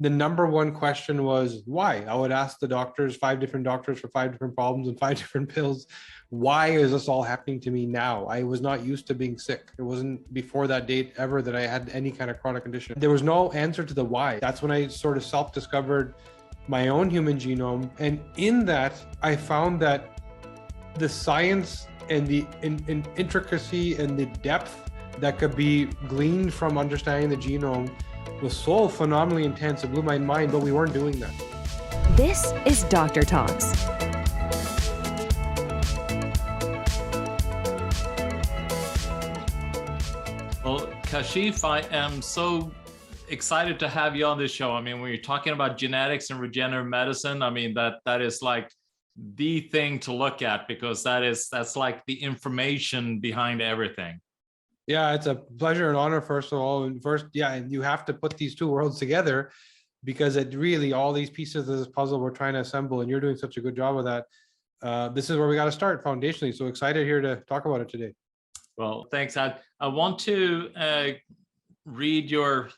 the number one question was why. I would ask the doctors, 5 different doctors for 5 different problems and 5 different pills. Why is this all happening to me now? I was not used to being sick. It wasn't before that date ever that I had any kind of chronic condition. There was no answer to the why. That's when I sort of self-discovered my own human genome. And in that, I found that the science and the intricacy and the depth that could be gleaned from understanding the genome was so phenomenally intense. It blew my mind, but we weren't doing that. This is Doctor Talks. Well, Kashif, I am so excited to have you on this show. I mean, when you're talking about genetics and regenerative medicine, I mean, that is like the thing to look at, because that's like the information behind everything. Yeah, it's a pleasure and honor, first of all. And and you have to put these two worlds together, because it really, all these pieces of this puzzle we're trying to assemble, and you're doing such a good job of that. This is where we got to start foundationally. So excited here to talk about it today. Well, thanks. I want to read your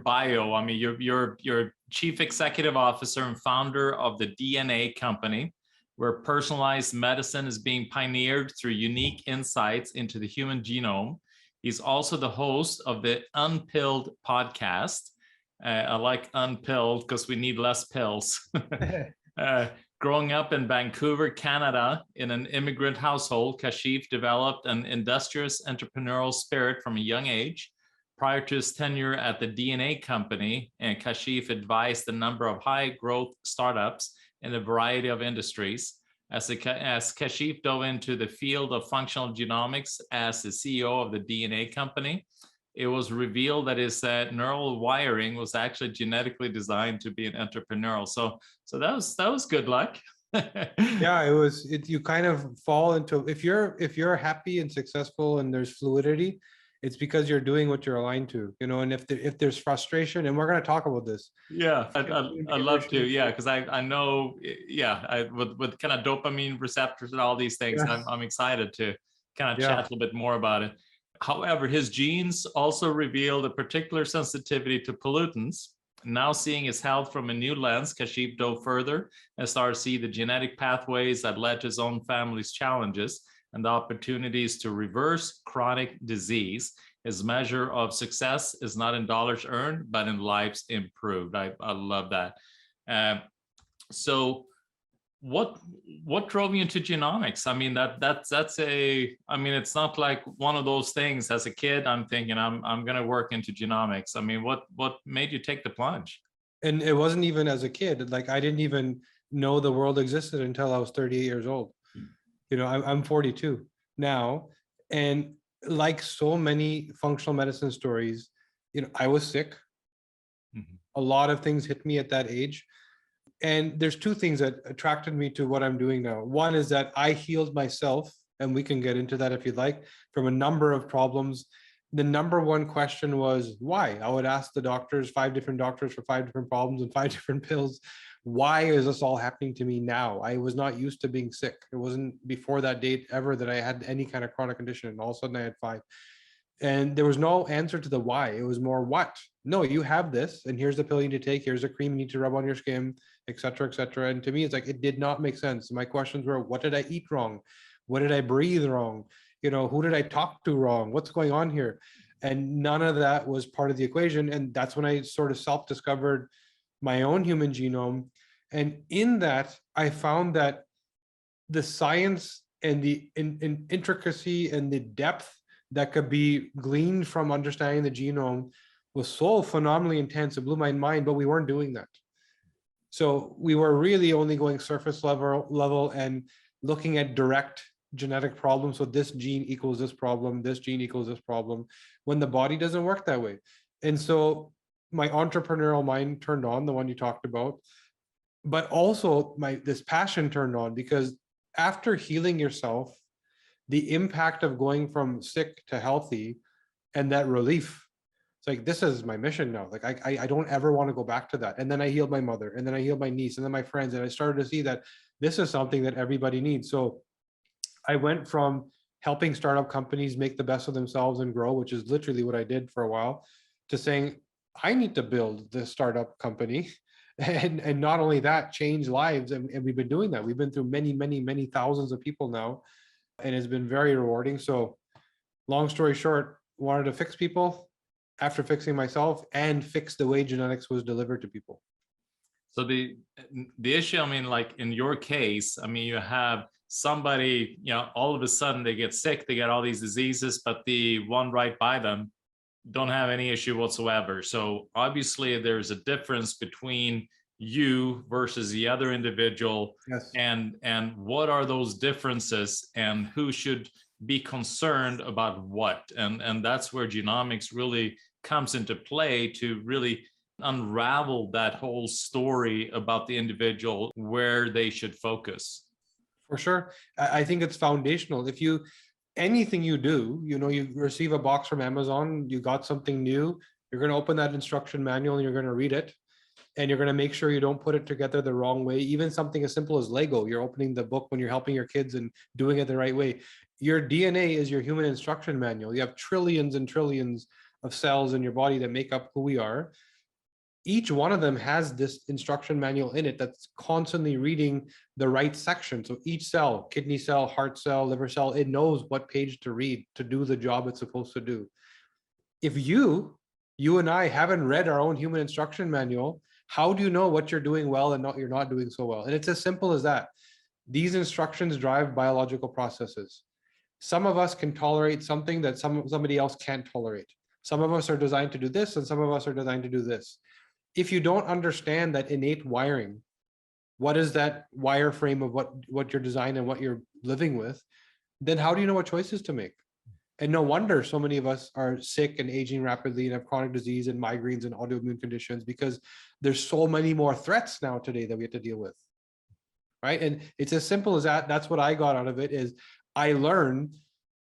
bio. I mean, you're chief executive officer and founder of the DNA company, where personalized medicine is being pioneered through unique insights into the human genome. He's also the host of the Unpilled podcast. I like Unpilled because we need less pills. Growing up in Vancouver, Canada, in an immigrant household, Kashif developed an industrious entrepreneurial spirit from a young age. Prior to his tenure at the DNA company, and Kashif advised a number of high-growth startups in a variety of industries. As Kashif dove into the field of functional genomics as the CEO of the DNA company, it was revealed that his neural wiring was actually genetically designed to be an entrepreneurial. So that was good luck. Yeah, it was. You kind of fall into, if you're happy and successful and there's fluidity, it's because you're doing what you're aligned to, and if there's frustration, and we're going to talk about this. Yeah, I'd love to. Yeah, because I know, with kind of dopamine receptors and all these things, Yeah. I'm excited to kind of chat a little bit more about it. However, his genes also revealed a particular sensitivity to pollutants. Now seeing his health from a new lens, Kashif dove further and started to see the genetic pathways that led to his own family's challenges and the opportunities to reverse chronic disease. His measure of success is not in dollars earned, but in lives improved. I love that. So what drove you into genomics? I mean, it's not like one of those things as a kid, I'm thinking I'm going to work into genomics. I mean, what made you take the plunge? And it wasn't even as a kid. Like, I didn't even know the world existed until I was 38 years old. I'm 42 now. And like so many functional medicine stories, I was sick. Mm-hmm. A lot of things hit me at that age. And there's two things that attracted me to what I'm doing now. One is that I healed myself, and we can get into that if you'd like, from a number of problems. The number one question was why. I would ask the doctors, 5 different doctors for 5 different problems and 5 different pills. Why is this all happening to me now? I was not used to being sick. It wasn't before that date ever that I had any kind of chronic condition. And all of a sudden I had 5. And there was no answer to the why. It was more what? No, you have this, and here's the pill you need to take. Here's a cream you need to rub on your skin, et cetera, et cetera. And to me, it's like, it did not make sense. My questions were, what did I eat wrong? What did I breathe wrong? Who did I talk to wrong? What's going on here? And none of that was part of the equation. And that's when I sort of self-discovered my own human genome. And in that, I found that the science and the intricacy and the depth that could be gleaned from understanding the genome was so phenomenally intense. It blew my mind, but we weren't doing that. So we were really only going surface level and looking at direct genetic problems. So this gene equals this problem, this gene equals this problem, when the body doesn't work that way. And so my entrepreneurial mind turned on, the one you talked about, but also this passion turned on, because after healing yourself, the impact of going from sick to healthy and that relief, it's like, this is my mission now. Like, I don't ever want to go back to that. And then I healed my mother, and then I healed my niece, and then my friends, and I started to see that this is something that everybody needs. So I went from helping startup companies make the best of themselves and grow, which is literally what I did for a while, to saying, I need to build the startup company. And not only that, change lives. And we've been doing that. We've been through many, many, many thousands of people now, and it's been very rewarding. So long story short, wanted to fix people after fixing myself and fix the way genetics was delivered to people. So the issue, I mean, like in your case, I mean, you have somebody, all of a sudden they get sick, they get all these diseases, but the one right by them don't have any issue whatsoever. So obviously there's a difference between you versus the other individual. Yes. And what are those differences, and who should be concerned about what? And that's where genomics really comes into play to really unravel that whole story about the individual, where they should focus. For sure. I think it's foundational. If you, anything you do, you receive a box from Amazon, you got something new, you're going to open that instruction manual and you're going to read it. And you're going to make sure you don't put it together the wrong way. Even something as simple as Lego, you're opening the book when you're helping your kids and doing it the right way. Your DNA is your human instruction manual. You have trillions and trillions of cells in your body that make up who we are. Each one of them has this instruction manual in it that's constantly reading the right section. So each cell, kidney cell, heart cell, liver cell, it knows what page to read to do the job it's supposed to do. If you and I haven't read our own human instruction manual, how do you know what you're doing well and you're not doing so well? And it's as simple as that. These instructions drive biological processes. Some of us can tolerate something that somebody else can't tolerate. Some of us are designed to do this, and some of us are designed to do this. If you don't understand that innate wiring, what is that wireframe of what you're designed and what you're living with, then how do you know what choices to make? And no wonder so many of us are sick and aging rapidly and have chronic disease and migraines and autoimmune conditions, because there's so many more threats now today that we have to deal with, right? And it's as simple as that. That's what I got out of it, is I learned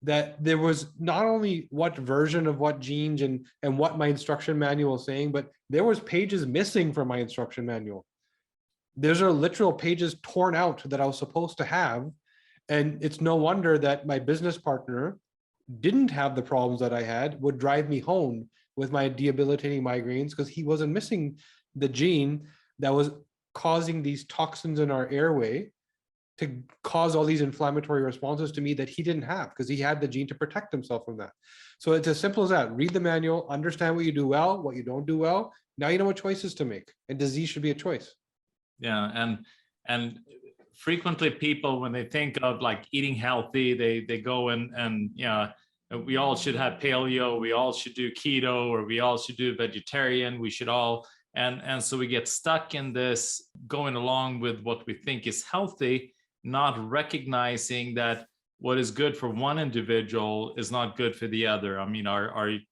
that there was not only what version of what genes and what my instruction manual is saying, but there was pages missing from my instruction manual. There's are literal pages torn out that I was supposed to have. And it's no wonder that my business partner didn't have the problems that I had, would drive me home with my debilitating migraines, because he wasn't missing the gene that was causing these toxins in our airway to cause all these inflammatory responses to me that he didn't have, because he had the gene to protect himself from that. So it's as simple as that. Read the manual, understand what you do well, what you don't do well. Now you know what choices to make, and disease should be a choice. Yeah, and frequently people, when they think of like eating healthy, they go and we all should have paleo, we all should do keto, or we all should do vegetarian, we should all, and so we get stuck in this going along with what we think is healthy, not recognizing that what is good for one individual is not good for the other. I mean, am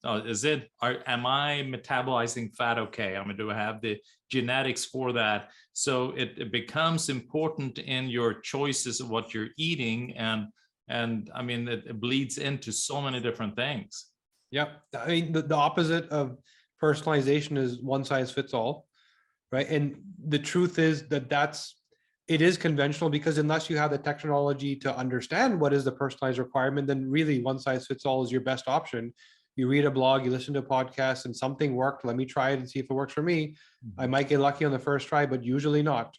I metabolizing fat okay? I mean, do I have the genetics for that? So it becomes important in your choices of what you're eating, and I mean, it bleeds into so many different things. Yep. I mean, the opposite of personalization is one size fits all, right? And the truth is that it is conventional, because unless you have the technology to understand what is the personalized requirement, then really one size fits all is your best option. You read a blog, you listen to a podcast, and something worked. Let me try it and see if it works for me. I might get lucky on the first try, but usually not,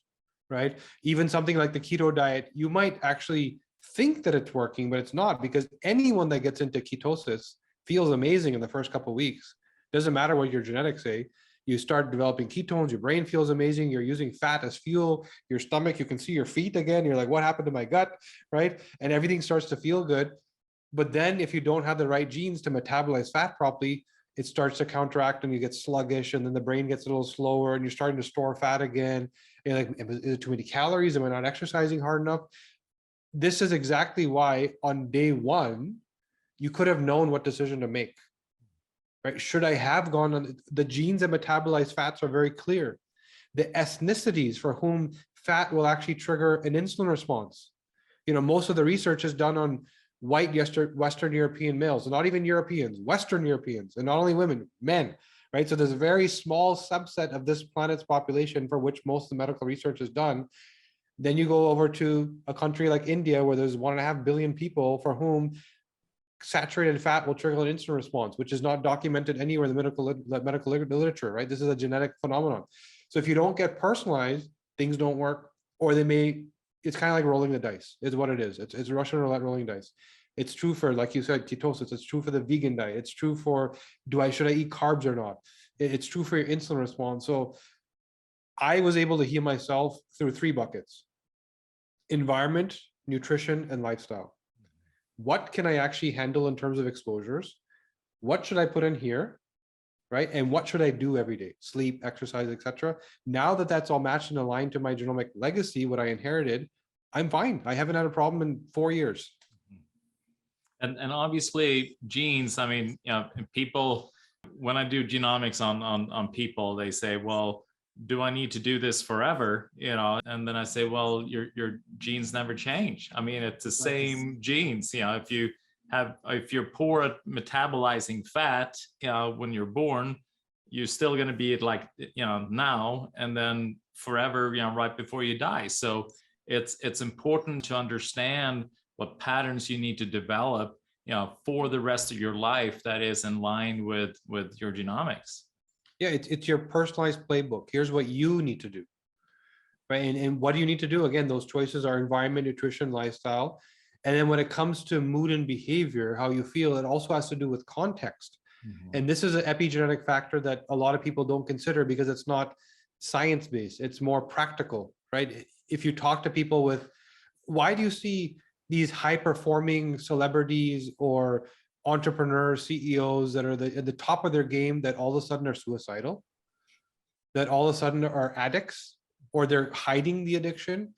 right? Even something like the keto diet, you might actually think that it's working, but it's not, because anyone that gets into ketosis feels amazing in the first couple of weeks. Doesn't matter what your genetics say. You start developing ketones, your brain feels amazing, you're using fat as fuel, your stomach, you can see your feet again, you're like, what happened to my gut, right? And everything starts to feel good. But then if you don't have the right genes to metabolize fat properly, it starts to counteract and you get sluggish, and then the brain gets a little slower and you're starting to store fat again. You're like, is it too many calories? Am I not exercising hard enough? This is exactly why on day one, you could have known what decision to make. Right? Should I have gone on the genes that metabolize fats are very clear. The ethnicities for whom fat will actually trigger an insulin response. Most of the research is done on white Western European males, and not even Europeans, Western Europeans, and not only women, men, right? So there's a very small subset of this planet's population for which most of the medical research is done. Then you go over to a country like India, where there's 1.5 billion people for whom saturated fat will trigger an insulin response, which is not documented anywhere in the medical literature, right? This is a genetic phenomenon. So if you don't get personalized, things don't work, or they may, it's kind of like rolling the dice, is what it is. It's Russian roulette rolling dice. It's true for, like you said, ketosis. It's true for the vegan diet. It's true for, should I eat carbs or not? It's true for your insulin response. So I was able to heal myself through 3 buckets: environment, nutrition, and lifestyle. What can I actually handle in terms of exposures? What should I put in here? Right? And what should I do every day? Sleep, exercise, etc. Now that that's all matched and aligned to my genomic legacy, what I inherited, I'm fine. I haven't had a problem in 4 years. And obviously genes, I mean, you know, people, when I do genomics on people, they say, well, do I need to do this forever? You know, and then I say, well, your genes never change. I mean, it's the same genes. You know, if you're poor at metabolizing fat, you know, when you're born, you're still going to be like, you know, now and then forever, you know, right before you die. So it's important to understand what patterns you need to develop, you know, for the rest of your life that is in line with your genomics. Yeah, it's your personalized playbook. Here's what you need to do, right? And what do you need to do? Again, those choices are environment, nutrition, lifestyle. And then when it comes to mood and behavior, how you feel, it also has to do with context. And this is an epigenetic factor that a lot of people don't consider because it's not science-based. It's more practical, right? If you talk to people with, why do you see these high-performing celebrities or entrepreneurs, CEOs that are at the top of their game that all of a sudden are suicidal, that all of a sudden are addicts, or they're hiding the addiction?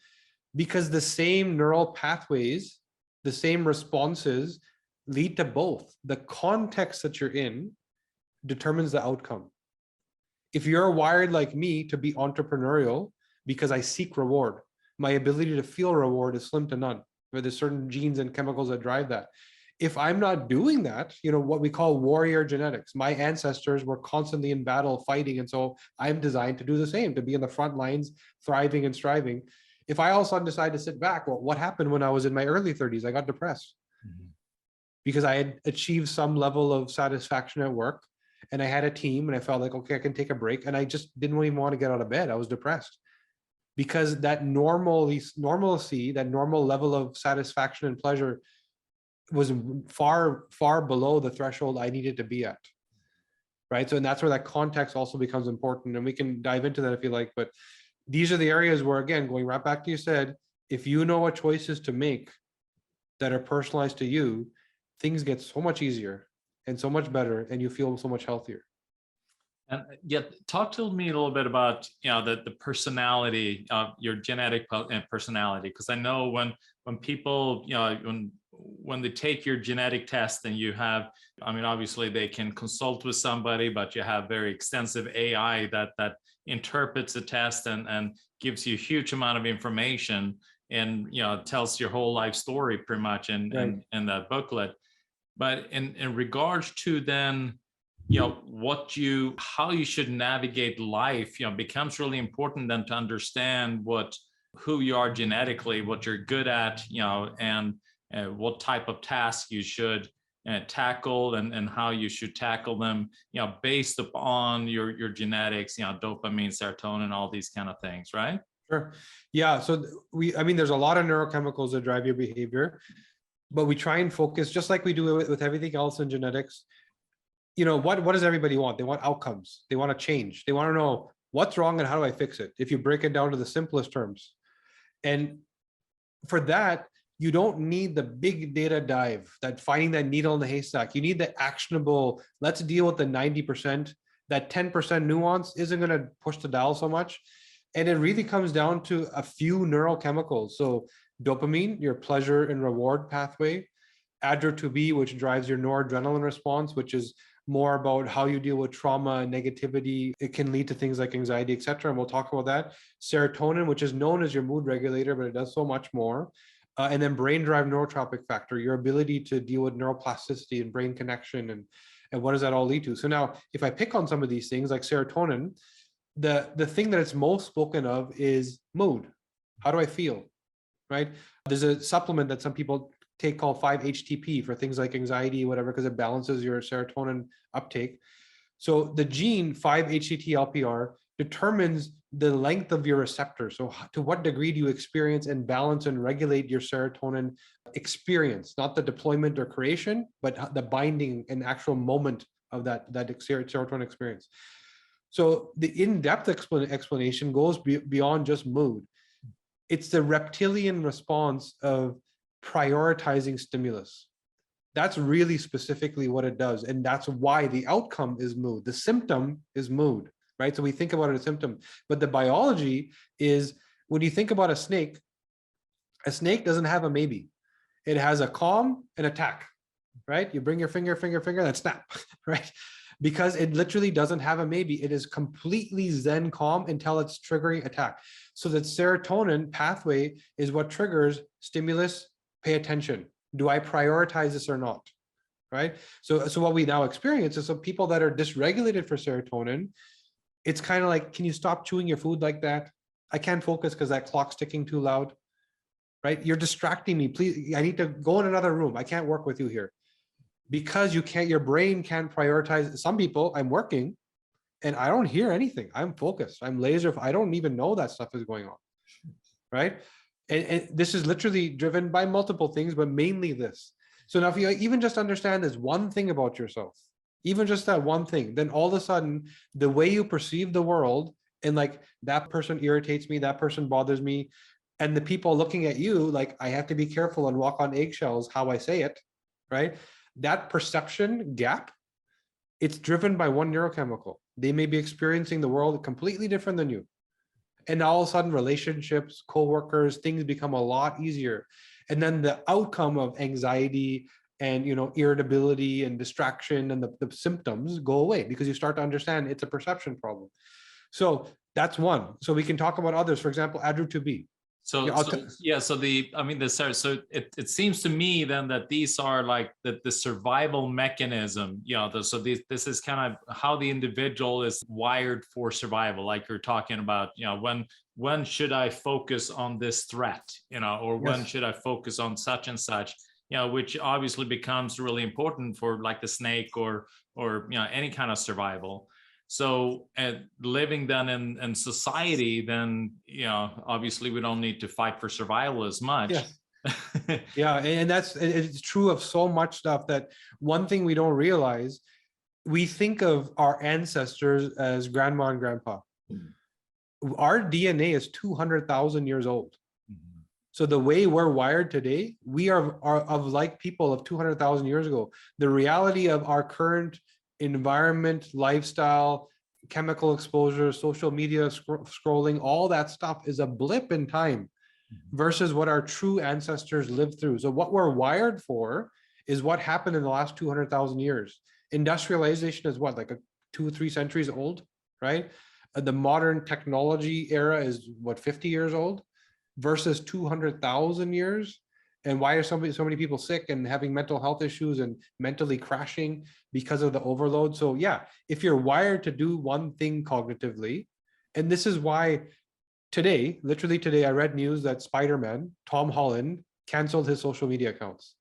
Because the same neural pathways, the same responses lead to both. The context that you're in determines the outcome. If you're wired like me to be entrepreneurial because I seek reward, my ability to feel reward is slim to none. There's certain genes and chemicals that drive that. If I'm not doing that, you know, what we call warrior genetics, my ancestors were constantly in battle fighting. And so I'm designed to do the same, to be in the front lines, thriving and striving. If I all of a sudden decide to sit back, well, what happened when I was in my early 30s? I got depressed because I had achieved some level of satisfaction at work and I had a team and I felt like, okay, I can take a break. And I just didn't even want to get out of bed. I was depressed because that normalcy, that normal level of satisfaction and pleasure was far, far below the threshold I needed to be at. Right. So, and that's where that context also becomes important. And we can dive into that if you like, but these are the areas where, again, going right back to you said, if you know what choices to make that are personalized to you, things get so much easier and so much better, and you feel so much healthier. And yet, talk to me a little bit about, you know, the personality of your genetic personality, because I know when people, you know, when they take your genetic test and you have, I mean, obviously they can consult with somebody, but you have very extensive AI that interprets the test and gives you a huge amount of information, and, you know, tells your whole life story pretty much in that booklet. But in regards to then, you know, how you should navigate life, you know, becomes really important then to understand who you are genetically, what you're good at, you know, and what type of tasks you should tackle and how you should tackle them, you know, based upon your genetics, you know, dopamine, serotonin, all these kind of things, right? Sure. Yeah. So I mean, there's a lot of neurochemicals that drive your behavior, but we try and focus, just like we do with everything else in genetics. You know, what does everybody want? They want outcomes. They want to change. They want to know what's wrong and how do I fix it? If you break it down to the simplest terms. And for that, you don't need the big data dive, that finding that needle in the haystack. You need the actionable, let's deal with the 90%. That 10% nuance isn't going to push the dial so much. And it really comes down to a few neurochemicals. So dopamine, your pleasure and reward pathway, adrenaline, which drives your noradrenaline response, which is more about how you deal with trauma and negativity. It can lead to things like anxiety, etc. And we'll talk about that. Serotonin, which is known as your mood regulator, but it does so much more. And then brain-derived neurotropic factor, your ability to deal with neuroplasticity and brain connection, and what does that all lead to? So now, if I pick on some of these things like serotonin, the thing that it's most spoken of is mood. How do I feel? Right? There's a supplement that some people take called 5-HTP for things like anxiety, whatever, because it balances your serotonin uptake. So the gene 5-HTT-LPR determines the length of your receptor. So to what degree do you experience and balance and regulate your serotonin experience, not the deployment or creation, but the binding and actual moment of that serotonin experience. So the in-depth explanation goes beyond just mood. It's the reptilian response of prioritizing stimulus. That's really specifically what it does. And that's why the outcome is mood. The symptom is mood, right? So we think about it as a symptom, but the biology is, when you think about a snake doesn't have a maybe. It has a calm and attack, right? You bring your finger, then snap, right? Because it literally doesn't have a maybe. It is completely zen calm until it's triggering attack. So that serotonin pathway is what triggers stimulus, pay attention. Do I prioritize this or not? Right? So what we now experience is some people that are dysregulated for serotonin. It's kind of like, can you stop chewing your food like that? I can't focus because that clock's ticking too loud. Right? You're distracting me. Please, I need to go in another room. I can't work with you here. Because your brain can't prioritize. Some people, I'm working and I don't hear anything. I'm focused. I'm laser. I don't even know that stuff is going on. Right? And this is literally driven by multiple things, but mainly this. So now if you even just understand this one thing about yourself, even just that one thing, then all of a sudden, the way you perceive the world, and like, that person irritates me, that person bothers me, and the people looking at you, like, I have to be careful and walk on eggshells how I say it, right? That perception gap, it's driven by one neurochemical. They may be experiencing the world completely different than you. And all of a sudden, relationships, coworkers, things become a lot easier. And then the outcome of anxiety and irritability and distraction and the symptoms go away, because you start to understand it's a perception problem. So that's one. So we can talk about others. For example, Adru2B. So it seems to me then that these are like the survival mechanism, this is kind of how the individual is wired for survival. Like you're talking about, when should I focus on this threat, or when should I focus on such and such, which obviously becomes really important for like the snake or any kind of survival. So living then in society, then, obviously we don't need to fight for survival as much. Yeah, yeah, and it's true of so much stuff. That one thing we don't realize, we think of our ancestors as grandma and grandpa. Our DNA is 200,000 years old. So the way we're wired today, we are of like people of 200,000 years ago. The reality of our current environment, lifestyle, chemical exposure, social media scrolling, all that stuff is a blip in time versus what our true ancestors lived through. So what we're wired for is what happened in the last 200,000 years. Industrialization is what, like 2 or 3 centuries old, right? The modern technology era is what, 50 years old versus 200,000 years. And why are so many people sick and having mental health issues and mentally crashing because of the overload? So yeah, if you're wired to do one thing cognitively, and this is why today, literally today, I read news that Spider-Man, Tom Holland, canceled his social media accounts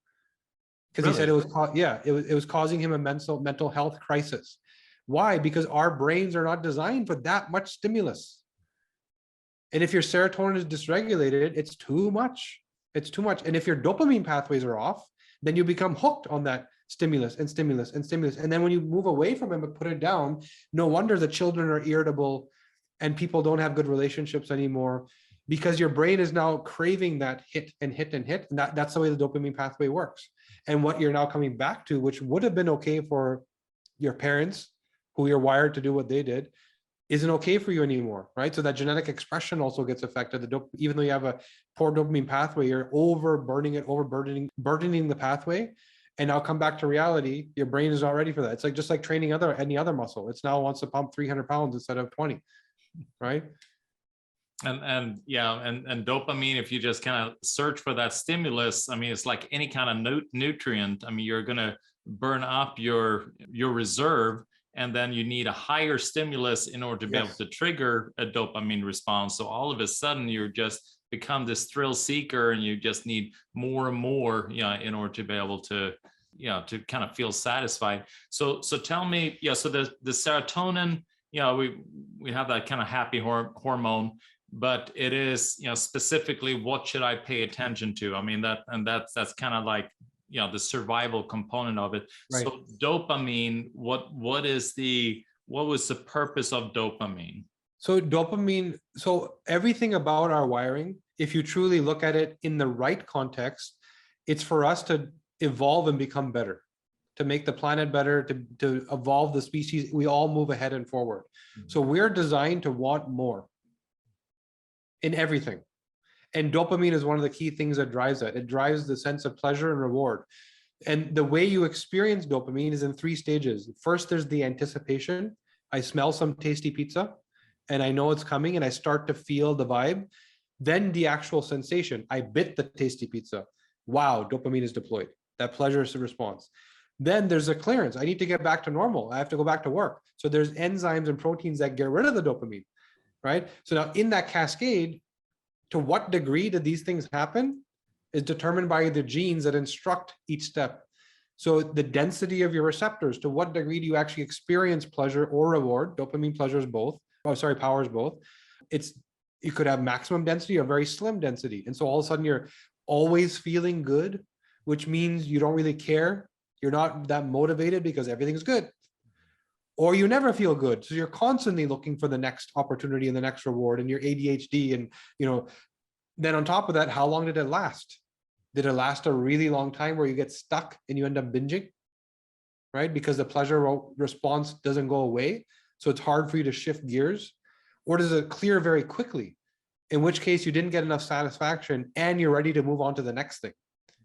because he said it was causing him a mental health crisis. Why? Because our brains are not designed for that much stimulus. And if your serotonin is dysregulated, it's too much. It's too much. And if your dopamine pathways are off, then you become hooked on that stimulus and stimulus and stimulus. And then when you move away from it and put it down, no wonder the children are irritable and people don't have good relationships anymore, because your brain is now craving that hit and hit and hit. And that's the way the dopamine pathway works. And what you're now coming back to, which would have been okay for your parents, who you're wired to do what they did, isn't okay for you anymore, right? So that genetic expression also gets affected. Even though you have a poor dopamine pathway, you're overburdening the pathway. And now come back to reality, your brain is not ready for that. It's like just like training any other muscle. It's now wants to pump 300 pounds instead of 20, right? And dopamine, if you just kind of search for that stimulus, I mean, it's like any kind of nutrient. I mean, you're going to burn up your reserve. and then you need a higher stimulus in order to be able to trigger a dopamine response. So all of a sudden you're just become this thrill seeker, and you just need more and more, in order to be able to, to kind of feel satisfied. So tell me, so the serotonin, we have that kind of happy hormone, but it is, specifically what should I pay attention to? I mean, that's kind of like, the survival component of it. Right. So dopamine, what was the purpose of dopamine? So dopamine, so everything about our wiring, if you truly look at it in the right context, it's for us to evolve and become better, to make the planet better, to evolve the species. We all move ahead and forward. Mm-hmm. So we're designed to want more in everything. And dopamine is one of the key things that drives that. It drives the sense of pleasure and reward. And the way you experience dopamine is in 3 stages. First, there's the anticipation. I smell some tasty pizza and I know it's coming and I start to feel the vibe. Then the actual sensation, I bit the tasty pizza. Wow, dopamine is deployed. That pleasure is the response. Then there's a clearance. I need to get back to normal. I have to go back to work. So there's enzymes and proteins that get rid of the dopamine, right? So now in that cascade, to what degree do these things happen is determined by the genes that instruct each step. So the density of your receptors, to what degree do you actually experience pleasure or reward? Dopamine pleasures both. Powers both. You could have maximum density or very slim density. And so all of a sudden you're always feeling good, which means you don't really care. You're not that motivated because everything's good. Or you never feel good. So you're constantly looking for the next opportunity and the next reward, and your ADHD. And, then on top of that, how long did it last? Did it last a really long time where you get stuck and you end up binging, right? Because the pleasure response doesn't go away. So it's hard for you to shift gears. Or does it clear very quickly? In which case you didn't get enough satisfaction and you're ready to move on to the next thing,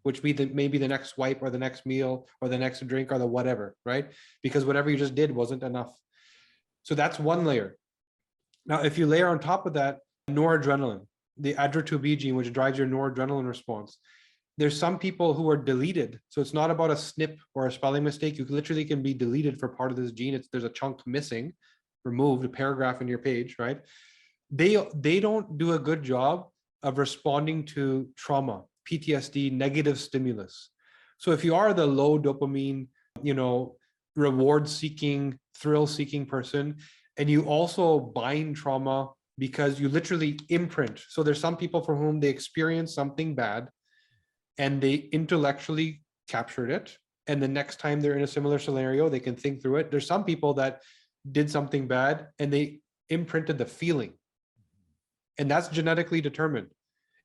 which maybe the next swipe or the next meal or the next drink or the whatever, right? Because whatever you just did wasn't enough. So that's one layer. Now, if you layer on top of that noradrenaline, the ADRA2B gene, which drives your noradrenaline response, there's some people who are deleted. So it's not about a SNP or a spelling mistake. You literally can be deleted for part of this gene. There's a chunk missing, removed, a paragraph in your page, right? They don't do a good job of responding to trauma, PTSD, negative stimulus. So if you are the low dopamine, reward-seeking, thrill-seeking person, and you also bind trauma because you literally imprint. So there's some people for whom they experience something bad and they intellectually captured it. And the next time they're in a similar scenario, they can think through it. There's some people that did something bad and they imprinted the feeling. And that's genetically determined.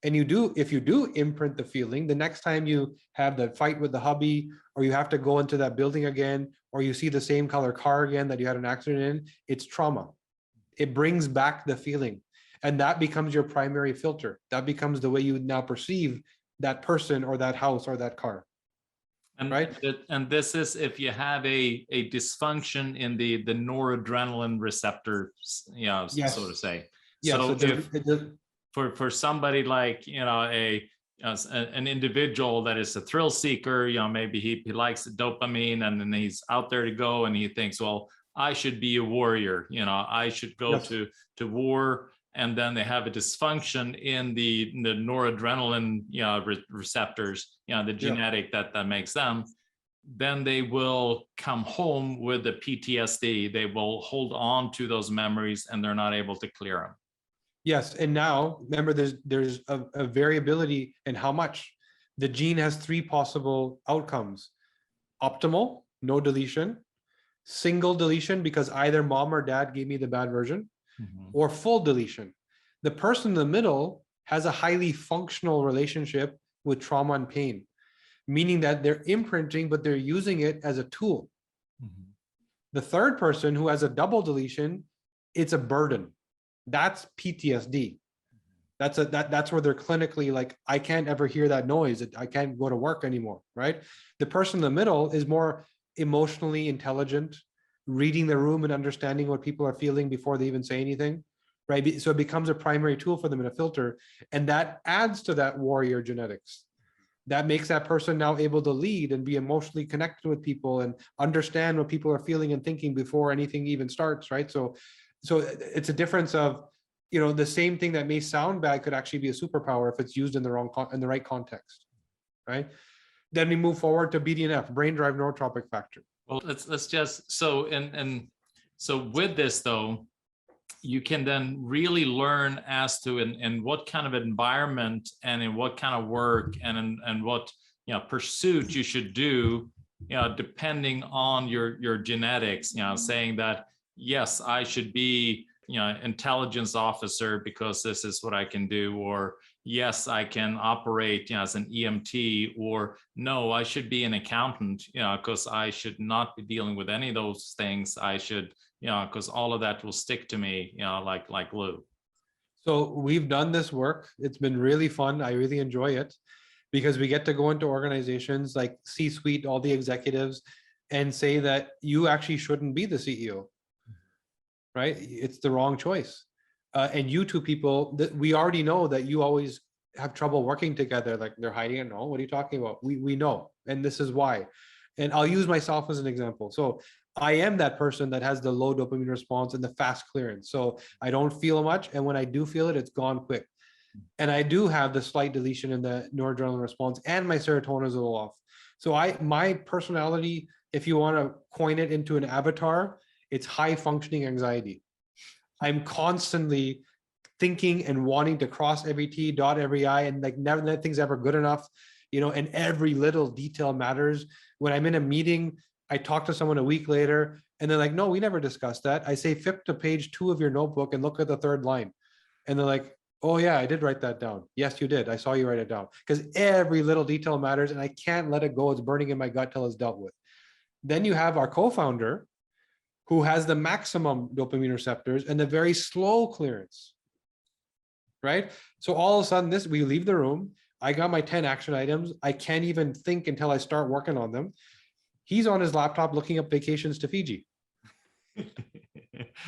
And if you do imprint the feeling, the next time you have the fight with the hubby, or you have to go into that building again, or you see the same color car again that you had an accident in, it's trauma. It brings back the feeling. And that becomes your primary filter. That becomes the way you now perceive that person or that house or that car. And, right? And this is if you have a dysfunction in the noradrenaline receptor, yes. So to say. Yeah, so for somebody like, an individual that is a thrill seeker, maybe he likes dopamine and then he's out there to go and he thinks, well, I should be a warrior, I should go to war. And then they have a dysfunction in the noradrenaline receptors, the genetic that makes them. Then they will come home with the PTSD. They will hold on to those memories and they're not able to clear them. Yes, and now remember, there's a variability in how much. The gene has 3 possible outcomes: optimal, no deletion; single deletion because either mom or dad gave me the bad version; or full deletion. The person in the middle has a highly functional relationship with trauma and pain, meaning that they're imprinting, but they're using it as a tool. The third person who has a double deletion, it's a burden. That's PTSD. That's where they're clinically like, I can't ever hear that noise. I can't go to work anymore, right? The person in the middle is more emotionally intelligent, reading the room and understanding what people are feeling before they even say anything, right? So it becomes a primary tool for them in a filter, and that adds to that warrior genetics. that makes that person now able to lead and be emotionally connected with people and understand what people are feeling and thinking before anything even starts, right? So it's a difference of, the same thing that may sound bad could actually be a superpower if it's used in the right context, right? Then we move forward to BDNF, brain drive neurotropic factor. Well, let's just, so with this though, you can then really learn as to in what kind of environment and in what kind of work and what pursuit you should do, depending on your genetics. Saying that yes, I should be intelligence officer because this is what I can do, or yes, I can operate as an EMT, or no, I should be an accountant, because I should not be dealing with any of those things. I should, because all of that will stick to me, like glue. So we've done this work. It's been really fun. I really enjoy it because we get to go into organizations like C-suite, all the executives, and say that you actually shouldn't be the CEO, right? It's the wrong choice. And you two people, that we already know that you always have trouble working together. Like they're hiding it. No, what are you talking about? We know, and this is why. And I'll use myself as an example. So I am that person that has the low dopamine response and the fast clearance. So I don't feel much. And when I do feel it, it's gone quick. And I do have the slight deletion in the noradrenaline response, and my serotonin is a little off. So my personality, if you want to coin it into an avatar, it's high functioning anxiety. I'm constantly thinking and wanting to cross every T, dot every I, and like never, nothing's ever good enough, and every little detail matters. When I'm in a meeting, I talk to someone a week later and they're like, no, we never discussed that. I say, flip to page 2 of your notebook and look at the 3rd line. And they're like, oh yeah, I did write that down. Yes, you did. I saw you write it down, because every little detail matters and I can't let it go. It's burning in my gut till it's dealt with. Then you have our co-founder who has the maximum dopamine receptors and the very slow clearance, right? So all of a sudden we leave the room. I got my 10 action items. I can't even think until I start working on them. He's on his laptop looking up vacations to Fiji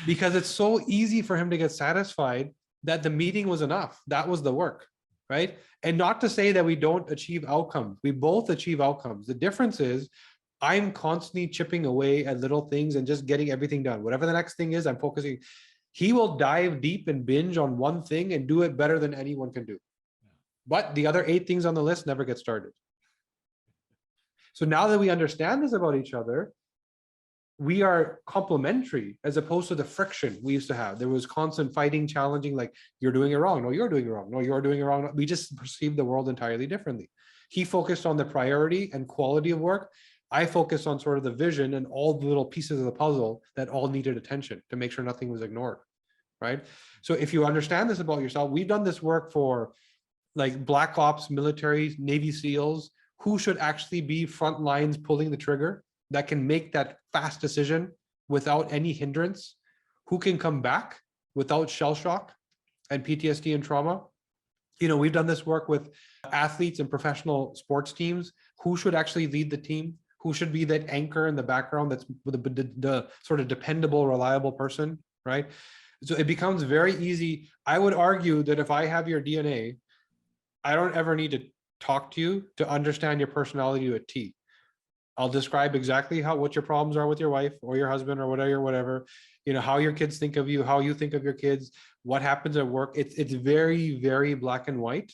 because it's so easy for him to get satisfied that the meeting was enough. That was the work, right? And not to say that we don't achieve outcomes. We both achieve outcomes. The difference is I'm constantly chipping away at little things and just getting everything done. Whatever the next thing is, I'm focusing. He will dive deep and binge on one thing and do it better than anyone can do. But the other 8 things on the list never get started. So now that we understand this about each other, we are complementary as opposed to the friction we used to have. There was constant fighting, challenging, like you're doing it wrong. No, you're doing it wrong. No, you're doing it wrong. We just perceived the world entirely differently. He focused on the priority and quality of work. I focused on sort of the vision and all the little pieces of the puzzle that all needed attention to make sure nothing was ignored, right? So if you understand this about yourself, we've done this work for like Black Ops, military, Navy SEALs, who should actually be front lines pulling the trigger that can make that fast decision without any hindrance, who can come back without shell shock and PTSD and trauma. We've done this work with athletes and professional sports teams. Who should actually lead the team? Who should be that anchor in the background that's the sort of dependable, reliable person, right? So it becomes very easy. I would argue that if I have your DNA, I don't ever need to talk to you to understand your personality to a T. I'll describe exactly what your problems are with your wife or your husband or whatever, how your kids think of you, how you think of your kids, what happens at work. It's very, very black and white.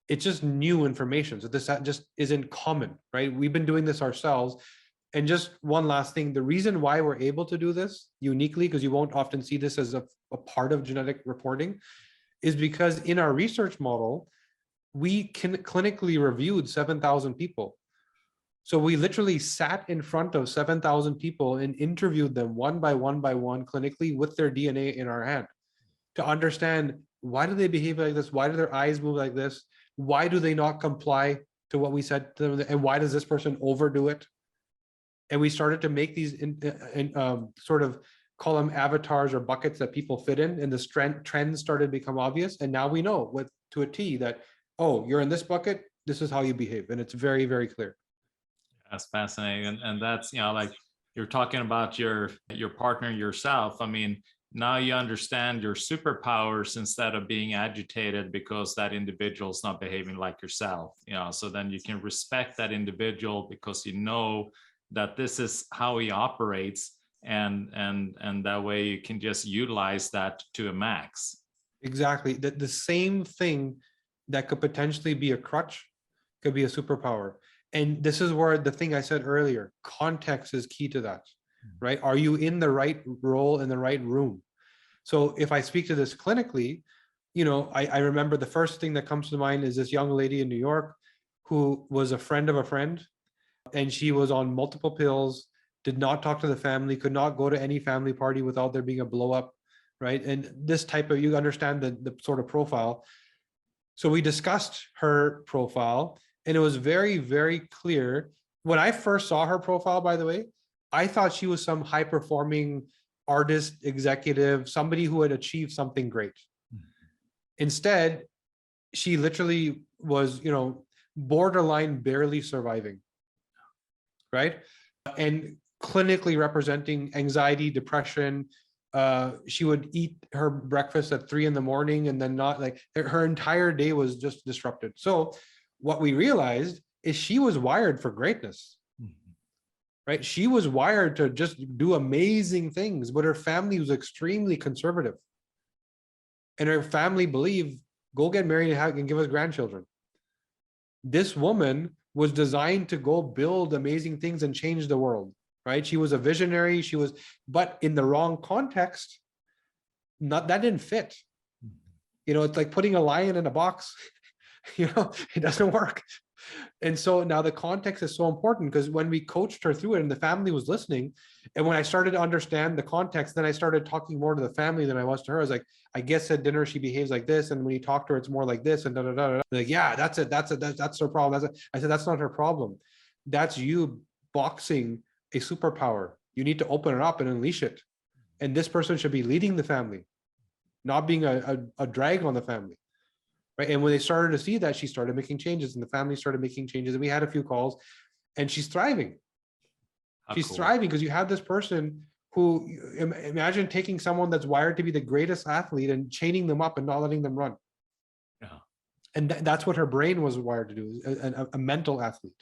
It's just new information. So this just isn't common, right? We've been doing this ourselves. And just one last thing, the reason why we're able to do this uniquely, because you won't often see this as a part of genetic reporting, is because in our research model, we can clinically reviewed 7,000 people. So we literally sat in front of 7,000 people and interviewed them one by one clinically with their DNA in our hand to understand, why do they behave like this? Why do their eyes move like this? Why do they not comply to what we said to them? And why does this person overdo it? And we started to make these sort of call them avatars or buckets that people fit in, and the trends started to become obvious. And now we know to a T that, oh, you're in this bucket, this is how you behave. And it's very, very clear. That's fascinating. And that's, like you're talking about your partner, yourself. I mean, now you understand your superpowers instead of being agitated because that individual is not behaving like yourself. So then you can respect that individual because you know that this is how he operates, and that way you can just utilize that to a max. Exactly. The same thing that could potentially be a crutch could be a superpower. And this is where the thing I said earlier, context is key to that, right? Are you in the right role in the right room? So if I speak to this clinically, I remember the first thing that comes to mind is this young lady in New York who was a friend of a friend, and she was on multiple pills, did not talk to the family, could not go to any family party without there being a blow up, right? And this type of, you understand the sort of profile. So we discussed her profile, and it was very, very clear. When I first saw her profile, by the way, I thought she was some high performing artist, executive, somebody who had achieved something great. Instead, she literally was, borderline barely surviving, right? And clinically representing anxiety, depression. She would eat her breakfast at 3 a.m. and then not, like, her entire day was just disrupted. So what we realized is she was wired for greatness, right? She was wired to just do amazing things, but her family was extremely conservative. And her family believed, go get married and give us grandchildren. This woman was designed to go build amazing things and change the world, right? She was a visionary. But in the wrong context, that didn't fit. It's like putting a lion in a box. It doesn't work. And so now the context is so important, because when we coached her through it and the family was listening, and when I started to understand the context, then I started talking more to the family than I was to her. I was like, I guess at dinner she behaves like this, and when you talk to her, it's more like this, and da da da da. Like, yeah, that's her problem. I said, that's not her problem. That's you boxing a superpower. You need to open it up and unleash it. And this person should be leading the family, not being a drag on the family. Right. And when they started to see that, she started making changes, and the family started making changes. And we had a few calls, and she's thriving. She's thriving because you have this person who, imagine taking someone that's wired to be the greatest athlete and chaining them up and not letting them run. Yeah. And that's what her brain was wired to do, a mental athlete.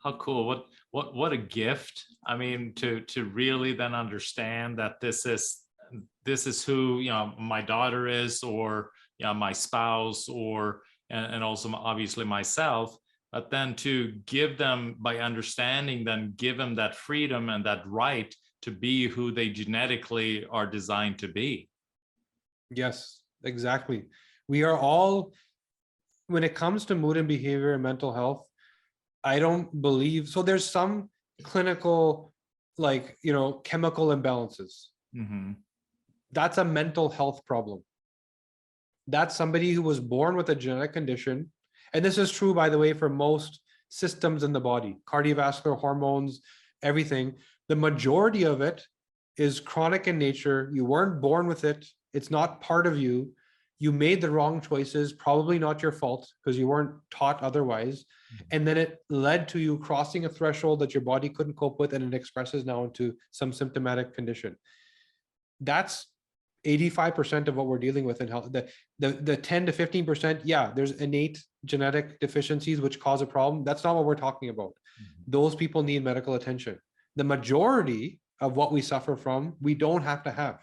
How cool. What a gift. I mean, to really then understand that this is who, my daughter is, or my spouse, or and also obviously myself, but then to give them, by understanding them, give them that freedom and that right to be who they genetically are designed to be. Yes, exactly. We are all, when it comes to mood and behavior and mental health, I don't believe, so there's some clinical, chemical imbalances. Mm-hmm. That's a mental health problem. That's somebody who was born with a genetic condition. And this is true, by the way, for most systems in the body, cardiovascular, hormones, everything. The majority of it is chronic in nature. You weren't born with it. It's not part of you. You made the wrong choices, probably not your fault because you weren't taught otherwise. And then it led to you crossing a threshold that your body couldn't cope with, and it expresses now into some symptomatic condition. That's 85% of what we're dealing with in health. The 10 to 15%, yeah, there's innate genetic deficiencies which cause a problem. That's not what we're talking about. Mm-hmm. Those people need medical attention. The majority of what we suffer from, we don't have to have.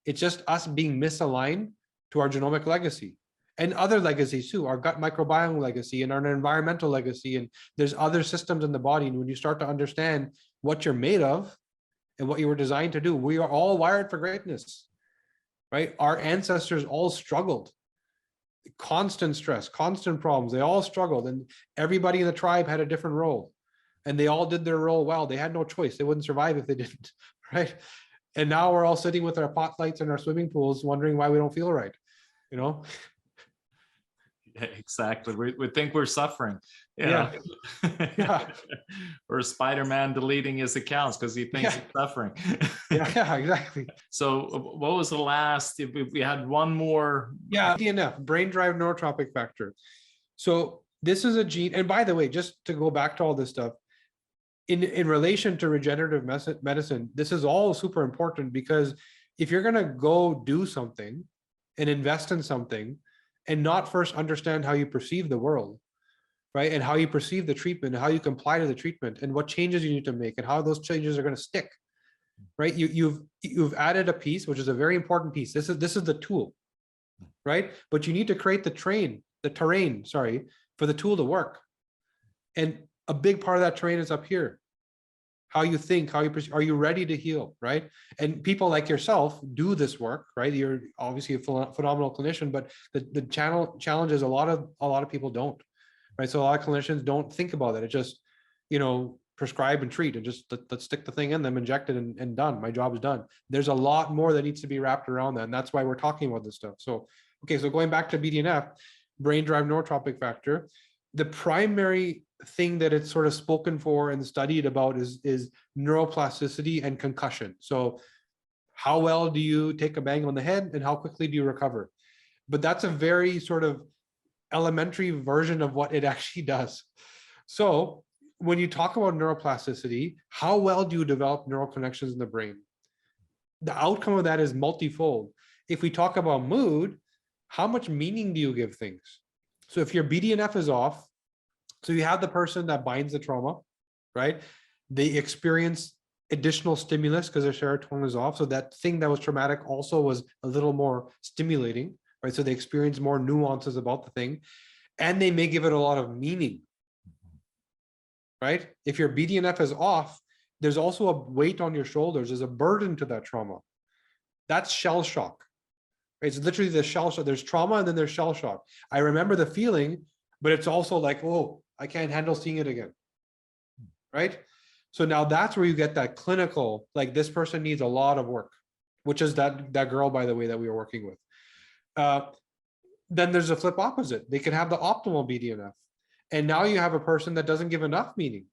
It's just us being misaligned to our genomic legacy and other legacies too, our gut microbiome legacy and our environmental legacy. And there's other systems in the body. And when you start to understand what you're made of and what you were designed to do, we are all wired for greatness. Right? Our ancestors all struggled. Constant stress, constant problems. They all struggled, and everybody in the tribe had a different role, and they all did their role well. They had no choice. They wouldn't survive if they didn't, right? And now we're all sitting with our pot lights and our swimming pools wondering why we don't feel right, Yeah, exactly. We think we're suffering. Yeah. Or Spider-Man deleting his accounts because he thinks he's suffering. Yeah, exactly. So what was the last, if we had one more? Yeah, DNF, brain-derived neurotropic factor. So this is a gene, and by the way, just to go back to all this stuff, in relation to regenerative medicine, this is all super important, because if you're going to go do something and invest in something and not first understand how you perceive the world, right? And how you perceive the treatment, and how you comply to the treatment, and what changes you need to make, and how those changes are going to stick, right? You've added a piece, which is a very important piece. This is the tool, right? But you need to create the terrain, sorry, for the tool to work. And a big part of that terrain is up here. How you think, are you ready to heal, right? And people like yourself do this work, right? You're obviously a phenomenal clinician, but the challenge is a lot of people don't, right? So a lot of clinicians don't think about it. It just, prescribe and treat, and just let's stick the thing in them, inject it, and done. My job is done. There's a lot more that needs to be wrapped around that, and that's why we're talking about this stuff. So, okay, so going back to BDNF, brain-derived neurotrophic factor, the primary thing that it's sort of spoken for and studied about is neuroplasticity and concussion. So how well do you take a bang on the head, and how quickly do you recover? But that's a very sort of elementary version of what it actually does. So when you talk about neuroplasticity, how well do you develop neural connections in the brain? The outcome of that is multifold. If we talk about mood, how much meaning do you give things? So if your BDNF is off, so you have the person that binds the trauma, right? They experience additional stimulus because their serotonin is off. So that thing that was traumatic also was a little more stimulating, right? So they experience more nuances about the thing, and they may give it a lot of meaning, right? If your BDNF is off, there's also a weight on your shoulders. There's a burden to that trauma. That's shell shock. Right? It's literally the shell shock. There's trauma and then there's shell shock. I remember the feeling, but it's also like, oh, I can't handle seeing it again, right? So now that's where you get that clinical, like this person needs a lot of work, which is that girl, by the way, that we were working with. Then there's a flip opposite. They can have the optimal BDNF. And now you have a person that doesn't give enough meaning,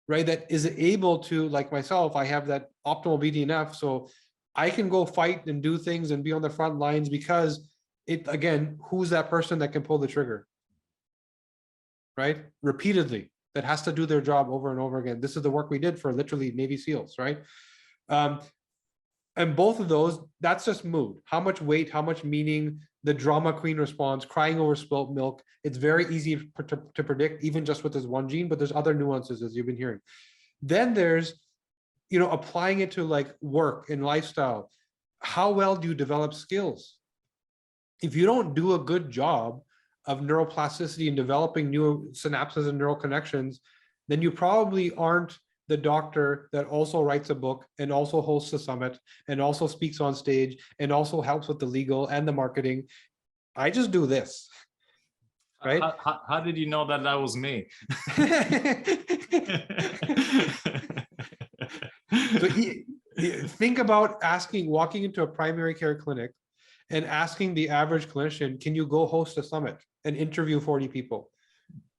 right? That is able to, like myself, I have that optimal BDNF. So I can go fight and do things and be on the front lines because again, who's that person that can pull the trigger, right? Repeatedly, that has to do their job over and over again. This is the work we did for literally Navy SEALs, right? And both of those, that's just mood. How much weight, how much meaning, the drama queen response, crying over spilt milk. It's very easy to predict, even just with this one gene, but there's other nuances, as you've been hearing. Then there's, applying it to like work and lifestyle. How well do you develop skills? If you don't do a good job of neuroplasticity and developing new synapses and neural connections, then you probably aren't the doctor that also writes a book and also hosts a summit and also speaks on stage and also helps with the legal and the marketing. I just do this, right? How did you know that was me? So think about walking into a primary care clinic and asking the average clinician, can you go host a summit and interview 40 people?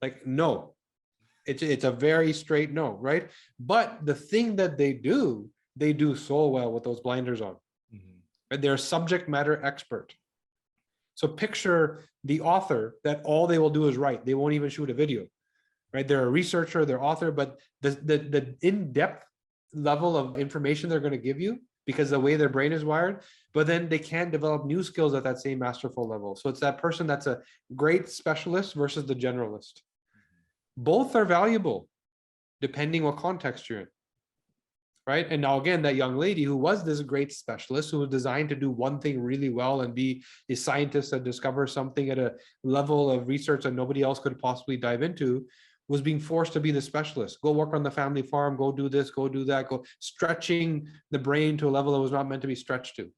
Like, no. It's a very straight no, right? But the thing that they do so well with those blinders on. Right? They're a subject matter expert. So picture the author that all they will do is write. They won't even shoot a video, right? They're a researcher, they're author, but the in-depth level of information they're going to give you because the way their brain is wired, but then they can't develop new skills at that same masterful level. So it's that person that's a great specialist versus the generalist. Both are valuable depending what context you're in, right? And now again, that young lady who was this great specialist who was designed to do one thing really well and be a scientist that discovers something at a level of research that nobody else could possibly dive into, was being forced to be the specialist. Go work on the family farm, go do this, go do that, go stretching the brain to a level that was not meant to be stretched to.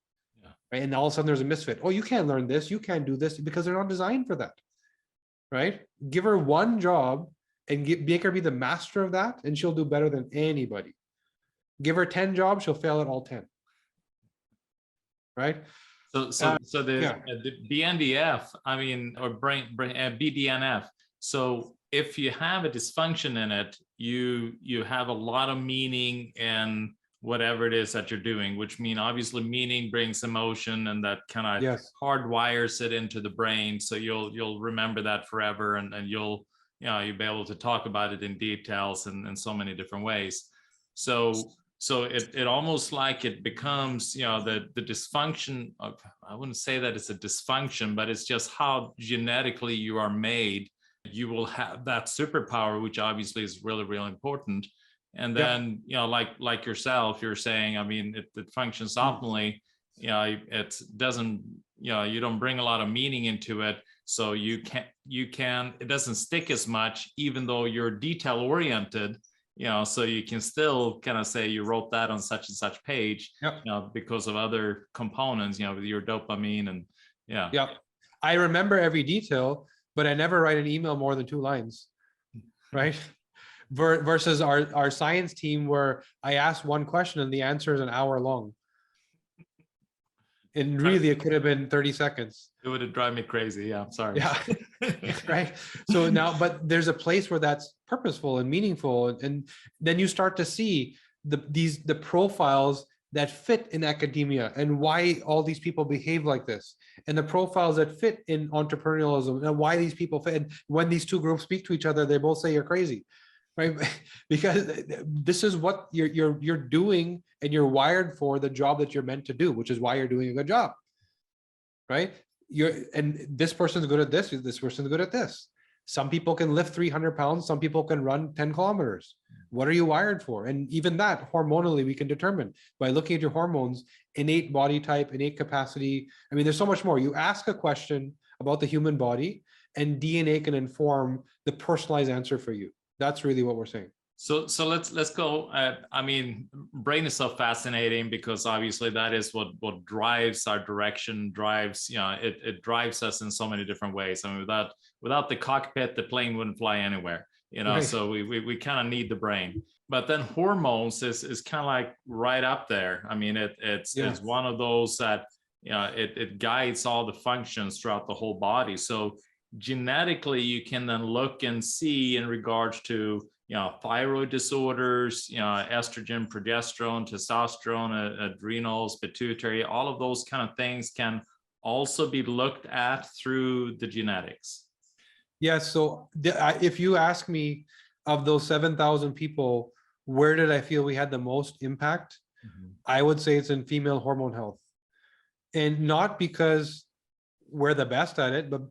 Yeah. Right? And all of a sudden there's a misfit. Oh, you can't learn this, you can't do this, because they're not designed for that, right? Give her one job and make her be the master of that, and she'll do better than anybody. Give her 10 jobs, she'll fail at all 10. Right? So the BNDF, I mean, or BDNF. So if you have a dysfunction in it, you have a lot of meaning in whatever it is that you're doing, which mean obviously meaning brings emotion, and that kind of hardwires it into the brain. So you'll remember that forever, and you'll be able to talk about it in details and in so many different ways. So So it almost like it becomes, the dysfunction of, I wouldn't say that it's a dysfunction, but it's just how genetically you are made. You will have that superpower, which obviously is really, really important. And then, like yourself, you're saying, I mean, it functions optimally. It doesn't, you don't bring a lot of meaning into it. So it doesn't stick as much, even though you're detail oriented. So you can still kind of say you wrote that on such and such page, because of other components, with your dopamine and I remember every detail, but I never write an email more than 2 lines, right? Versus our science team, where I asked one question and the answer is an hour long. And really, it could have been 30 seconds. It would have driven me crazy. Yeah, I'm sorry. Yeah, right. So now, but there's a place where that's purposeful and meaningful, and then you start to see the profiles that fit in academia and why all these people behave like this, and the profiles that fit in entrepreneurialism and why these people fit. And when these 2 groups speak to each other, they both say you're crazy, right? Because this is what you're doing, and you're wired for the job that you're meant to do, which is why you're doing a good job, right? And this person's good at this person's good at this. Some people can lift 300 pounds, some people can run 10 kilometers. What are you wired for? And even that hormonally we can determine by looking at your hormones, innate body type, innate capacity. I mean, there's so much more. You ask a question about the human body and DNA can inform the personalized answer for you. That's really what we're saying. So let's go. I mean, brain is so fascinating because obviously that is what drives our direction, it drives us in so many different ways. I mean, without the cockpit, the plane wouldn't fly anywhere, Right. So we kind of need the brain. But then hormones is kind of like right up there. I mean, it's one of those that it guides all the functions throughout the whole body. So genetically, you can then look and see in regards to thyroid disorders, estrogen, progesterone, testosterone, adrenals, pituitary, all of those kind of things can also be looked at through the genetics. Yeah. So if you ask me, of those 7,000 people, where did I feel we had the most impact? I would say it's in female hormone health. And not because we're the best at it, but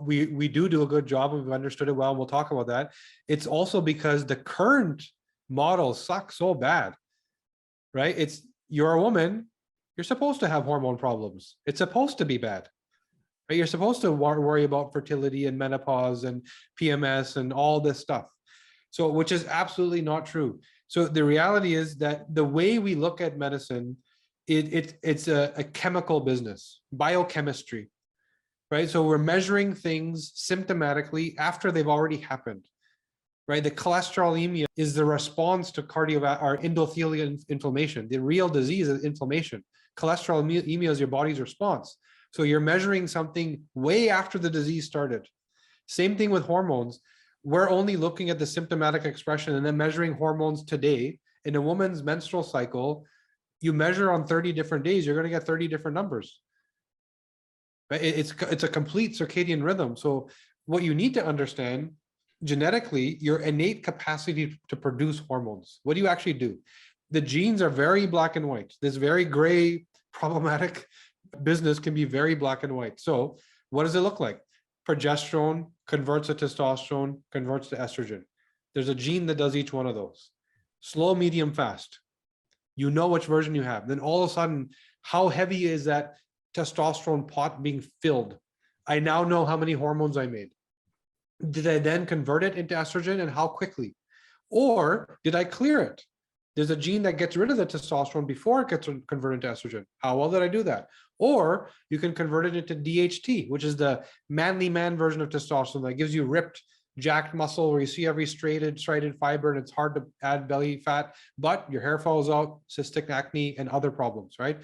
we do a good job and we've understood it well, and we'll talk about that. It's also because the current model sucks so bad, right? You're a woman, you're supposed to have hormone problems. It's supposed to be bad, right? You're supposed to worry about fertility and menopause and PMS and all this stuff. So, which is absolutely not true. So the reality is that the way we look at medicine, it's a chemical business, biochemistry. Right? So we're measuring things symptomatically after they've already happened, right? The cholesterolemia is the response to endothelial inflammation. The real disease is inflammation. Cholesterolemia is your body's response. So you're measuring something way after the disease started. Same thing with hormones. We're only looking at the symptomatic expression and then measuring hormones today. In a woman's menstrual cycle, you measure on 30 different days, you're going to get 30 different numbers. It's a complete circadian rhythm. So what you need to understand genetically, your innate capacity to produce hormones. What do you actually do? The genes are very black and white. This very gray, problematic business can be very black and white. So what does it look like? Progesterone converts to testosterone, converts to estrogen. There's a gene that does each one of those. Slow, medium, fast. You know which version you have. Then all of a sudden, how heavy is that testosterone pot being filled? I now know how many hormones I made. Did I then convert it into estrogen, and how quickly? Or did I clear it? There's a gene that gets rid of the testosterone before it gets converted into estrogen. How well did I do that? Or you can convert it into DHT, which is the manly man version of testosterone that gives you ripped, jacked muscle where you see every striated fiber and it's hard to add belly fat, but your hair falls out, cystic acne, and other problems, right?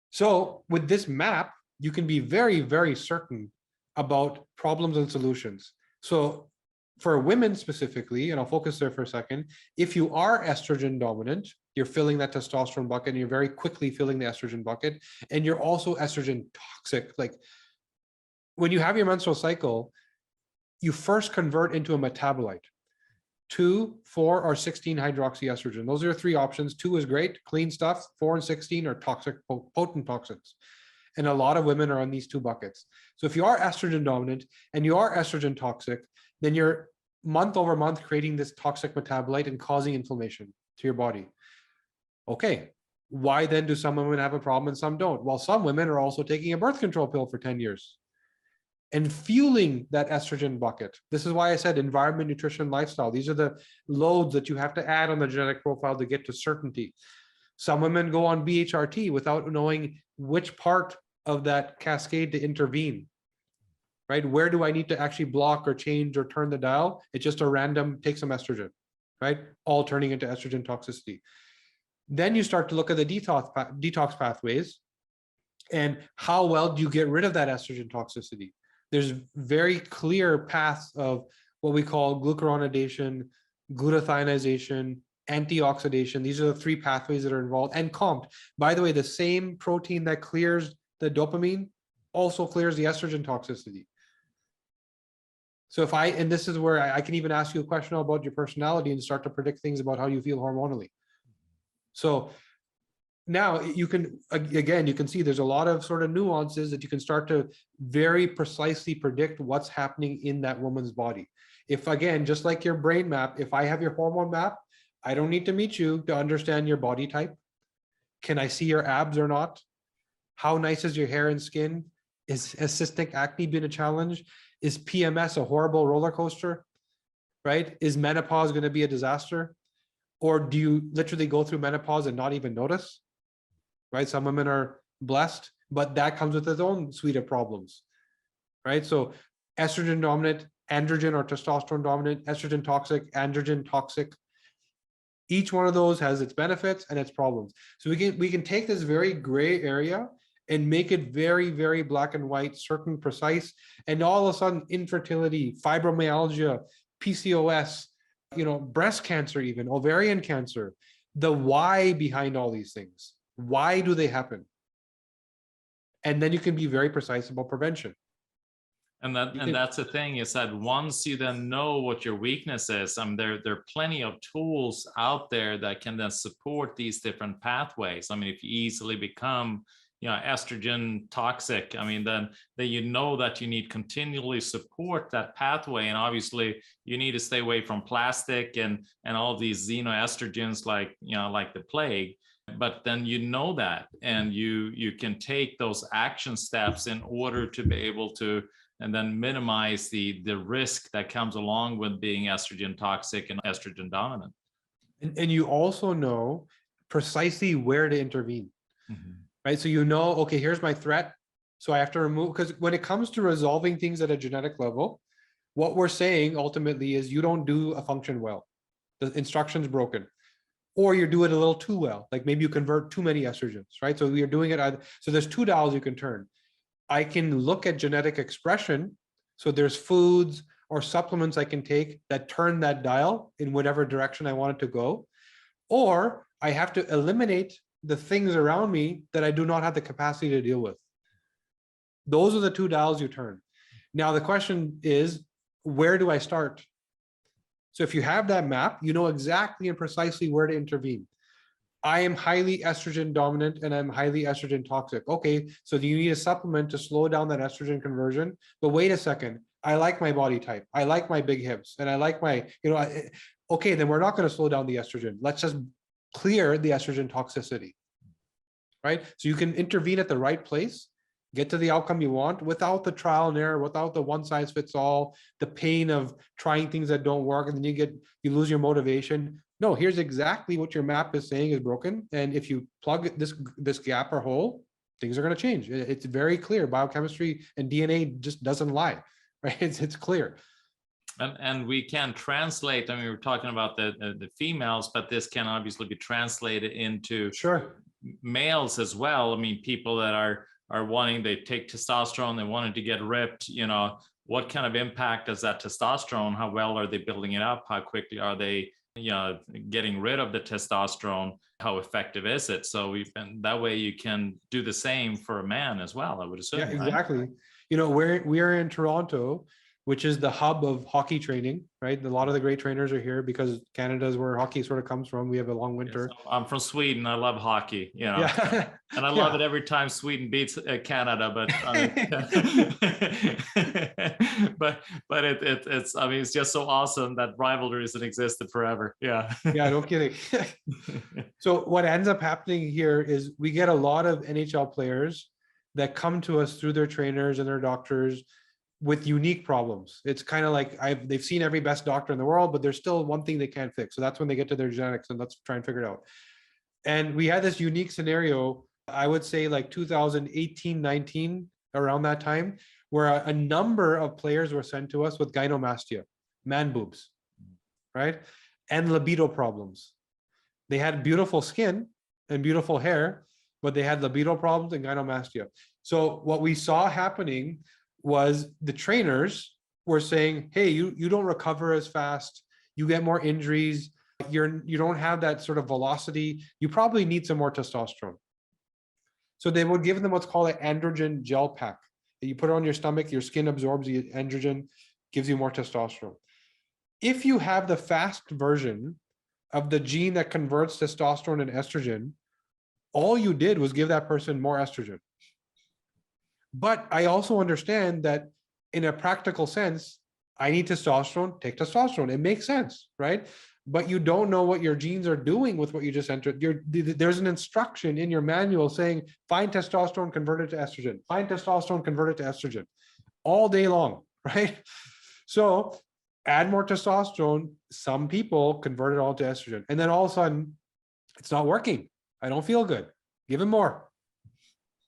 So with this map, you can be very, very certain about problems and solutions. So for women specifically, and I'll focus there for a second, if you are estrogen dominant, you're filling that testosterone bucket and you're very quickly filling the estrogen bucket, and you're also estrogen toxic. Like when you have your menstrual cycle, you first convert into a metabolite 2, 4, or 16 hydroxyestrogen. Those are your three options. 2 is great, clean stuff. 4 and 16 are toxic, potent toxins. And a lot of women are on these two buckets. So if you are estrogen dominant and you are estrogen toxic, then you're month over month creating this toxic metabolite and causing inflammation to your body. Okay, why then do some women have a problem and some don't? Well, some women are also taking a birth control pill for 10 years and fueling that estrogen bucket. This is why I said environment, nutrition, lifestyle. These are the loads that you have to add on the genetic profile to get to certainty. Some women go on BHRT without knowing which part of that cascade to intervene, right? Where do I need to actually block or change or turn the dial? It's just a random, take some estrogen, right? All turning into estrogen toxicity. Then you start to look at the detox pathways and how well do you get rid of that estrogen toxicity? There's very clear paths of what we call glucuronidation, glutathionization, antioxidation. These are the three pathways that are involved, and COMT. By the way, the same protein that clears the dopamine also clears the estrogen toxicity. So if and this is where I can even ask you a question about your personality and start to predict things about how you feel hormonally. So now you can, again, you can see there's a lot of sort of nuances that you can start to very precisely predict what's happening in that woman's body. If, again, just like your brain map, if I have your hormone map, I don't need to meet you to understand your body type. Can I see your abs or not? How nice is your hair and skin? Is cystic acne been a challenge? Is PMS a horrible roller coaster, right? Is menopause going to be a disaster? Or do you literally go through menopause and not even notice, right? Some women are blessed, but that comes with its own suite of problems, right? So estrogen dominant, androgen or testosterone dominant, estrogen toxic, androgen toxic. Each one of those has its benefits and its problems. So we can take this very gray area and make it very, very black and white, certain, precise, and all of a sudden infertility, fibromyalgia, PCOS, breast cancer, even ovarian cancer, the why behind all these things. Why do they happen? And then you can be very precise about prevention. And that's the thing, is that once you then know what your weakness is, there are plenty of tools out there that can then support these different pathways. If you easily become estrogen toxic, then you know that you need continually support that pathway. And obviously you need to stay away from plastic and all these xenoestrogens like the plague. But then that, and you can take those action steps in order to be able to and then minimize the risk that comes along with being estrogen toxic and estrogen dominant. And you also know precisely where to intervene. Mm-hmm. Right? So okay, here's my threat. So I have to remove, because when it comes to resolving things at a genetic level, what we're saying ultimately is you don't do a function well. The instruction's broken. Or you do it a little too well. Like maybe you convert too many estrogens, right? So you're doing it so there's two dials you can turn. I can look at genetic expression. So there's foods or supplements I can take that turn that dial in whatever direction I want it to go. Or I have to eliminate the things around me that I do not have the capacity to deal with. Those are the two dials you turn. Now, the question is, where do I start? So if you have that map, you know exactly and precisely where to intervene. I am highly estrogen dominant and I'm highly estrogen toxic. Okay, so do you need a supplement to slow down that estrogen conversion? But wait a second, I like my body type. I like my big hips and I like my, okay, then we're not going to slow down the estrogen. Let's just clear the estrogen toxicity, right? So you can intervene at the right place, get to the outcome you want without the trial and error, without the one size fits all, the pain of trying things that don't work, and then you lose your motivation. No, here's exactly what your map is saying is broken. And if you plug this gap or hole, things are going to change. It's very clear. Biochemistry and DNA just doesn't lie, right? It's clear. And we can translate, we were talking about the females, but this can obviously be translated into males as well. People that are wanting, they take testosterone, they wanted to get ripped, what kind of impact does that testosterone, how well are they building it up? How quickly are they, getting rid of the testosterone? How effective is it? So that way you can do the same for a man as well, I would assume. Yeah, exactly. Right? We are in Toronto. which is the hub of hockey training, right? A lot of the great trainers are here because Canada is where hockey sort of comes from. We have a long winter. Yes, I'm from Sweden. I love hockey, Yeah. and I love it every time Sweden beats Canada. But it's I mean, it's just so awesome that rivalries have existed forever. Yeah. Yeah, no kidding. So what ends up happening here is we get a lot of NHL players that come to us through their trainers and their doctors with unique problems. It's kind of like they've seen every best doctor in the world, but there's still one thing they can't fix. So that's when they get to their genetics and let's try and figure it out. And we had this unique scenario, I would say like 2018, 19, around that time, where a number of players were sent to us with gynomastia, man boobs, right? And libido problems. They had beautiful skin and beautiful hair, but they had libido problems and gynomastia. So what we saw happening was the trainers were saying, hey, you don't recover as fast, you get more injuries, you don't have that sort of velocity, you probably need some more testosterone. So they would give them what's called an androgen gel pack. You put it on your stomach, your skin absorbs the androgen, gives you more testosterone. If you have the fast version of the gene that converts testosterone and estrogen, all you did was give that person more estrogen. But I also understand that in a practical sense, I need testosterone, take testosterone. It makes sense, right? But you don't know what your genes are doing with what you just entered. There's an instruction in your manual saying, find testosterone, convert it to estrogen. Find testosterone, convert it to estrogen. All day long, right? So add more testosterone. Some people convert it all to estrogen. And then all of a sudden, it's not working. I don't feel good. Give him more.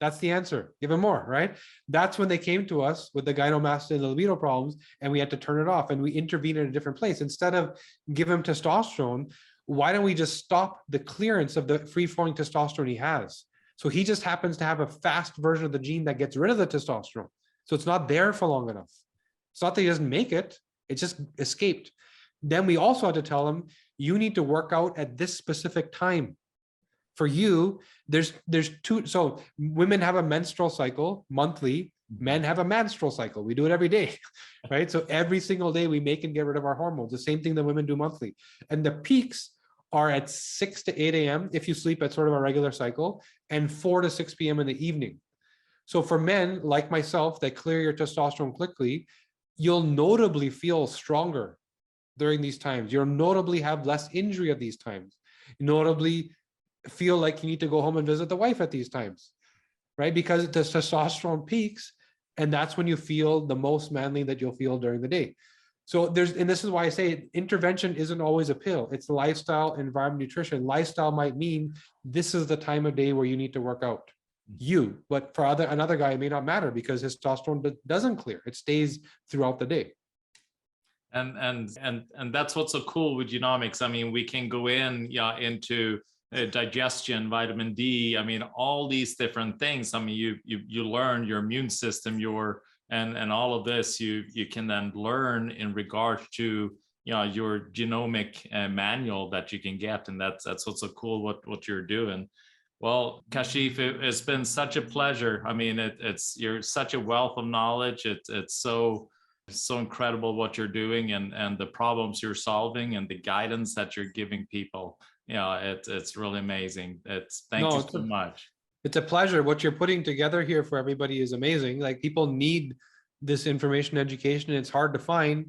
That's the answer. Give him more, right? That's when they came to us with the gynomastia and the libido problems, and we had to turn it off and we intervene in a different place. Instead of give him testosterone, why don't we just stop the clearance of the free-flowing testosterone he has? So he just happens to have a fast version of the gene that gets rid of the testosterone. So it's not there for long enough. It's not that he doesn't make it, it just escaped. Then we also had to tell him, you need to work out at this specific time. For you, there's two, so women have a menstrual cycle monthly, men have a menstrual cycle. We do it every day, right? So every single day we make and get rid of our hormones, the same thing that women do monthly. And the peaks are at 6 to 8 a.m. if you sleep at sort of a regular cycle, and 4 to 6 p.m. in the evening. So for men like myself that clear your testosterone quickly, you'll notably feel stronger during these times. You'll notably have less injury at these times. You notably feel like you need to go home and visit the wife at these times, right? Because the testosterone peaks, and that's when you feel the most manly that you'll feel during the day. So and this is why I say intervention isn't always a pill. It's lifestyle, environment, nutrition. Lifestyle might mean this is the time of day where you need to work out. But for another guy, it may not matter because his testosterone doesn't clear. It stays throughout the day. And that's what's so cool with genomics. I mean, we can go into digestion, vitamin D. I mean, all these different things. I mean, you learn your immune system, and all of this you can then learn in regard to your genomic manual that you can get, and that's what's so cool what you're doing. Well, Kashif, it's been such a pleasure. I mean, you're such a wealth of knowledge. It's so incredible what you're doing and the problems you're solving and the guidance that you're giving people. It's really amazing. Thank you so much. It's a pleasure. What you're putting together here for everybody is amazing. Like, people need this information, education. It's hard to find,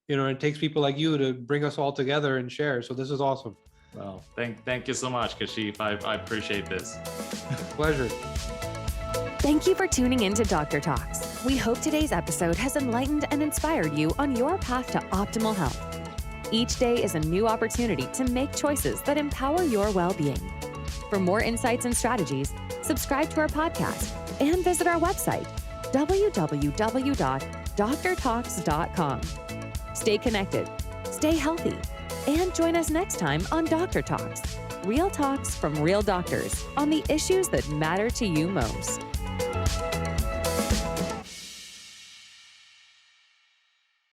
it takes people like you to bring us all together and share. So this is awesome. Well, thank you so much, Kashif. I appreciate this. Pleasure. Thank you for tuning in to Dr. Talks. We hope today's episode has enlightened and inspired you on your path to optimal health. Each day is a new opportunity to make choices that empower your well-being. For more insights and strategies, subscribe to our podcast and visit our website, www.drtalks.com. Stay connected, stay healthy, and join us next time on Dr. Talks, real talks from real doctors on the issues that matter to you most.